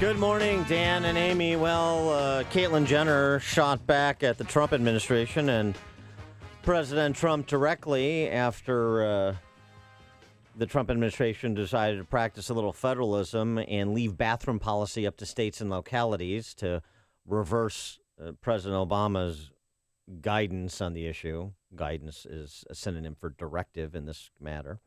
Good morning, Dan and Amy. Well, Caitlyn Jenner shot back at the Trump administration and President Trump directly after the Trump administration decided to practice a little federalism and leave bathroom policy up to states and localities to reverse President Obama's guidance on the issue. Guidance is a synonym for directive in this matter.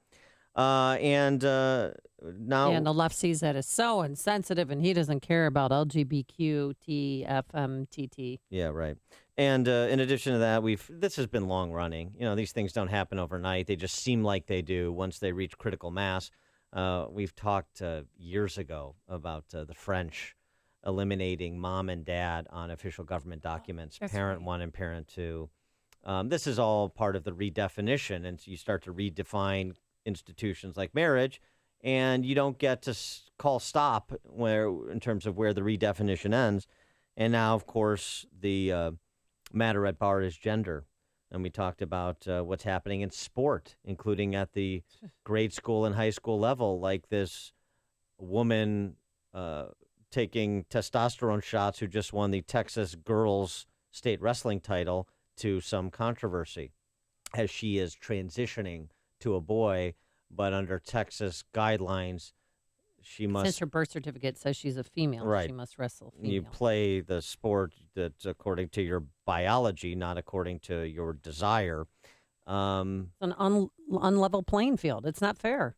Now, and the left sees that as so insensitive, and he doesn't care about LGBTQTFMTT. Yeah, right. And in addition to that, this has been long running. You know, these things don't happen overnight. They just seem like they do once they reach critical mass. We've talked years ago about the French eliminating mom and dad on official government documents, parent one and parent two. This is all part of the redefinition, and so you start to redefine institutions like marriage, and you don't get to call stop in terms of where the redefinition ends. And now, of course, the matter at bar is gender. And we talked about what's happening in sport, including at the grade school and high school level, like this woman taking testosterone shots who just won the Texas girls state wrestling title to some controversy as she is transitioning to a boy, but under Texas guidelines, she must... Since her birth certificate says she's a female, right. She must wrestle female. You play the sport that's according to your biology, not according to your desire. It's an unlevel playing field. It's not fair.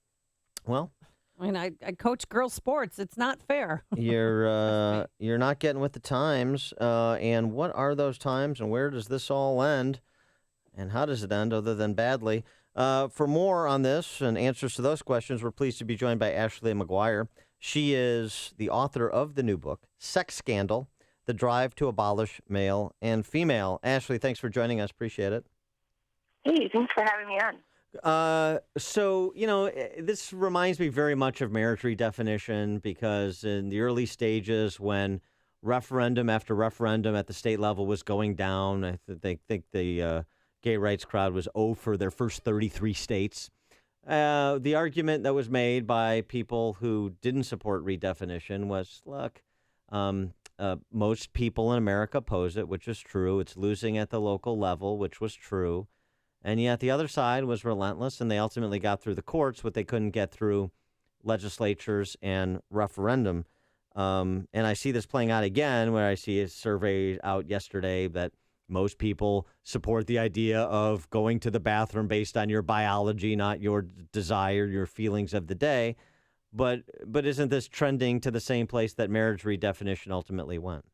Well... I mean, I coach girls' sports. It's not fair. You're not getting with the times. And what are those times, and where does this all end? And how does it end other than badly? For more on this and answers to those questions, we're pleased to be joined by Ashley McGuire. She is the author of the new book, Sex Scandal, The Drive to Abolish Male and Female. Ashley, thanks for joining us. Appreciate it. Hey, thanks for having me on. So, you know, this reminds me very much of marriage redefinition because in the early stages when referendum after referendum at the state level was going down, I think the gay rights crowd was for their first 33 states. The argument that was made by people who didn't support redefinition was, look, most people in America oppose it, which is true. It's losing at the local level, which was true. And yet the other side was relentless, and they ultimately got through the courts what they couldn't get through legislatures and referendum. And I see this playing out again, where I see a survey out yesterday that most people support the idea of going to the bathroom based on your biology, not your desire, your feelings of the day. But isn't this trending to the same place that marriage redefinition ultimately went?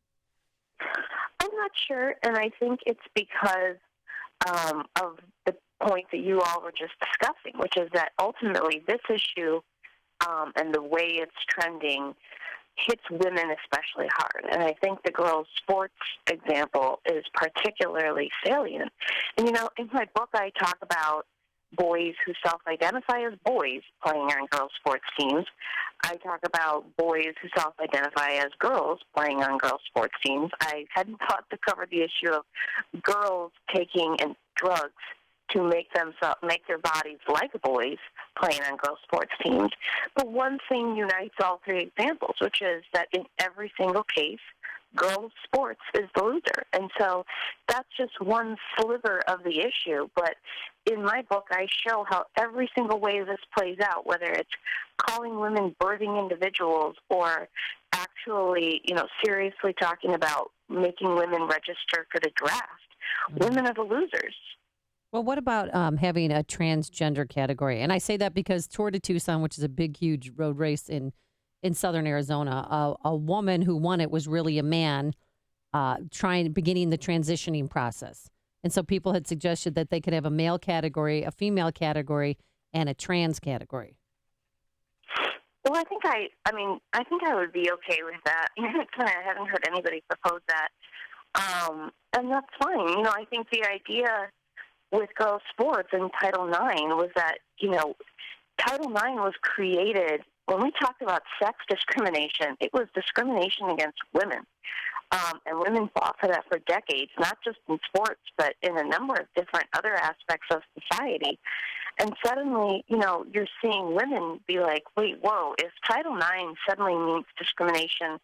I'm not sure, and I think it's because of the point that you all were just discussing, which is that ultimately this issue and the way it's trending hits women especially hard. And I think the girls' sports example is particularly salient. And, you know, in my book I talk about boys who self-identify as boys playing on girls' sports teams. I talk about boys who self-identify as girls playing on girls' sports teams. I hadn't thought to cover the issue of girls taking drugs to make their bodies like boys playing on girls' sports teams. But one thing unites all three examples, which is that in every single case, girls' sports is the loser. And so that's just one sliver of the issue. But in my book, I show how every single way this plays out, whether it's calling women birthing individuals or actually, you know, seriously talking about making women register for the draft, women are the losers. Well, what about having a transgender category? And I say that because Tour de Tucson, which is a big, huge road race in southern Arizona, a woman who won it was really a man beginning the transitioning process. And so people had suggested that they could have a male category, a female category, and a trans category. Well, I think I would be okay with that. I haven't heard anybody propose that. And that's fine. You know, I think the idea with girls' sports in Title IX was that, you know, Title IX was created, when we talked about sex discrimination, it was discrimination against women. And women fought for that for decades, not just in sports, but in a number of different other aspects of society. And suddenly, you know, you're seeing women be like, wait, whoa, if Title IX suddenly means discrimination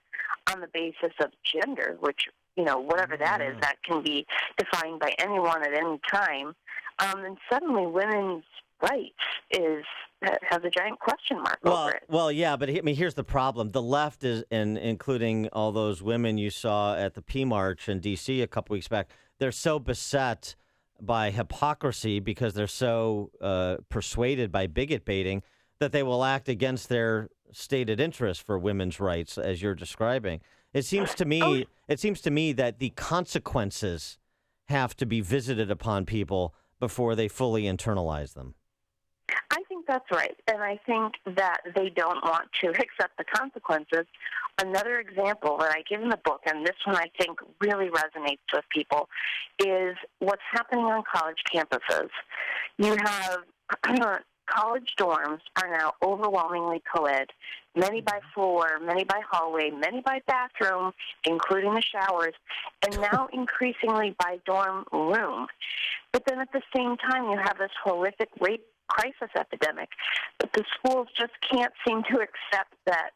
on the basis of gender, which, whatever that is, that can be defined by anyone at any time, then suddenly women's rights has a giant question mark over it. Well, yeah, but here's the problem. The left is, and including all those women you saw at the P March in D.C. a couple weeks back, they're so beset by hypocrisy because they're so persuaded by bigot baiting that they will act against their stated interest for women's rights, as you're describing. It seems to me that the consequences have to be visited upon people before they fully internalize them. I think that's right, and I think that they don't want to accept the consequences. Another example that I give in the book, and this one I think really resonates with people, is what's happening on college campuses. You have college dorms are now overwhelmingly co-ed, many by floor, many by hallway, many by bathroom, including the showers, and now increasingly by dorm room. But then at the same time, you have this horrific rape crisis epidemic, but the schools just can't seem to accept that,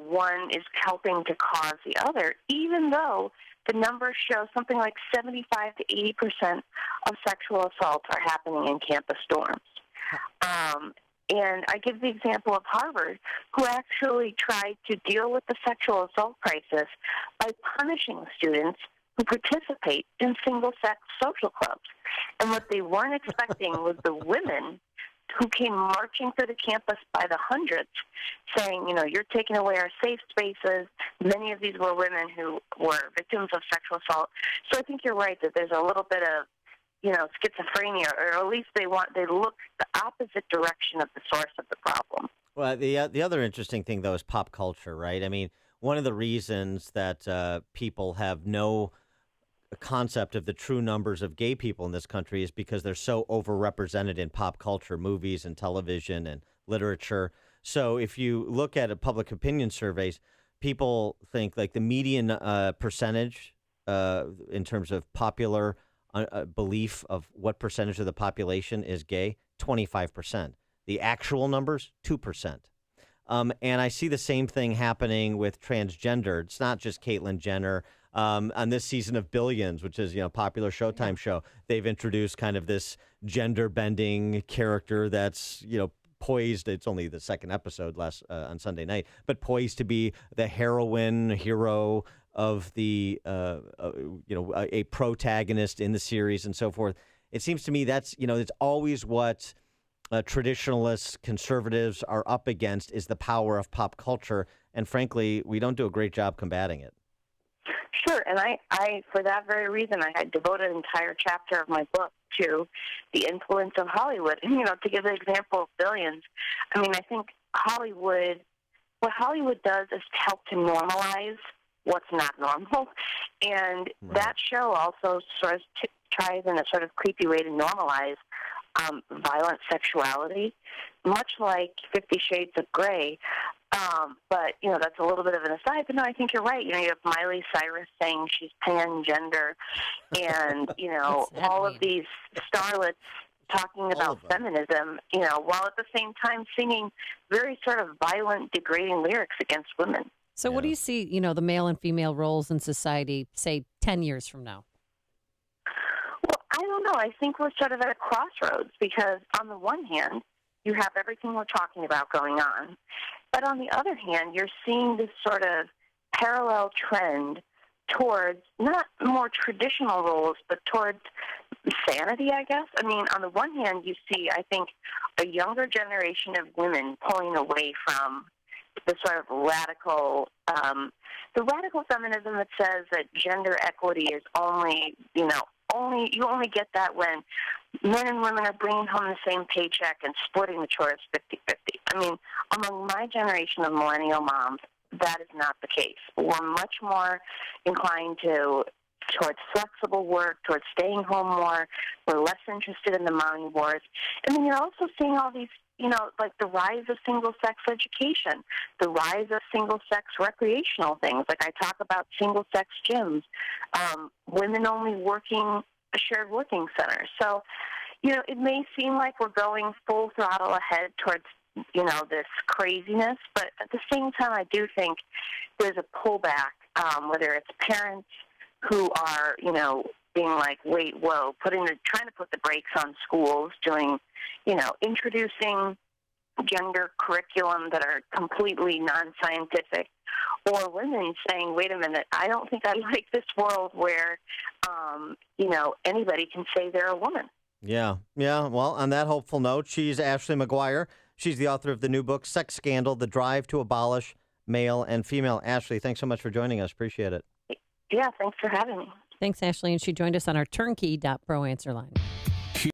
one is helping to cause the other, even though the numbers show something like 75 to 80% of sexual assaults are happening in campus dorms. And I give the example of Harvard, who actually tried to deal with the sexual assault crisis by punishing students who participate in single-sex social clubs. And what they weren't expecting was the women who came marching through the campus by the hundreds saying, you're taking away our safe spaces. Many of these were women who were victims of sexual assault. So I think you're right that there's a little bit of, schizophrenia, or at least they look the opposite direction of the source of the problem. Well, the other interesting thing, though, is pop culture, right? I mean, one of the reasons that people have no concept of the true numbers of gay people in this country is because they're so overrepresented in pop culture, movies and television and literature. So if you look at public opinion surveys, people think like the median percentage in terms of popular belief of what percentage of the population is gay, 25%. The actual numbers, 2%. And I see the same thing happening with transgender. It's not just Caitlyn Jenner. On this season of Billions, which is a popular Showtime show, they've introduced kind of this gender-bending character that's poised. It's only the second episode on Sunday night, but poised to be the hero of the a protagonist in the series and so forth. It seems to me that's it's always what traditionalists, conservatives are up against is the power of pop culture, and frankly, we don't do a great job combating it. Sure, and I for that very reason, I had devoted an entire chapter of my book to the influence of Hollywood. And, to give the example of Billions, I mean, I think what Hollywood does is help to normalize what's not normal. And that show also sort of tries in a sort of creepy way to normalize violent sexuality, much like 50 Shades of Grey. But, that's a little bit of an aside. But no, I think you're right. You have Miley Cyrus saying she's pan-gender and, all of these starlets talking about feminism, while at the same time singing very sort of violent, degrading lyrics against women. So what do you see, the male and female roles in society, say, 10 years from now? Well, I don't know. I think we're sort of at a crossroads because on the one hand, you have everything we're talking about going on. But on the other hand, you're seeing this sort of parallel trend towards not more traditional roles, but towards sanity, I guess. I mean, on the one hand, you see, I think, a younger generation of women pulling away from the sort of radical feminism that says that gender equity is only you only get that when men and women are bringing home the same paycheck and splitting the chores 50-50. I mean, among my generation of millennial moms, that is not the case. We're much more inclined towards flexible work, towards staying home more. We're less interested in the mommy wars. And then you're also seeing all these, like the rise of single-sex education, the rise of single-sex recreational things. Like I talk about single-sex gyms, women only working shared working centers. So, it may seem like we're going full throttle ahead towards this craziness. But at the same time, I do think there's a pullback, whether it's parents who are, being like, wait, whoa, trying to put the brakes on schools, doing, introducing gender curriculum that are completely non-scientific, or women saying, wait a minute, I don't think I like this world where, anybody can say they're a woman. Yeah. Well, on that hopeful note, she's Ashley McGuire. She's the author of the new book, Sex Scandal, The Drive to Abolish Male and Female. Ashley, thanks so much for joining us. Appreciate it. Yeah, thanks for having me. Thanks, Ashley. And she joined us on our turnkey.pro answer line.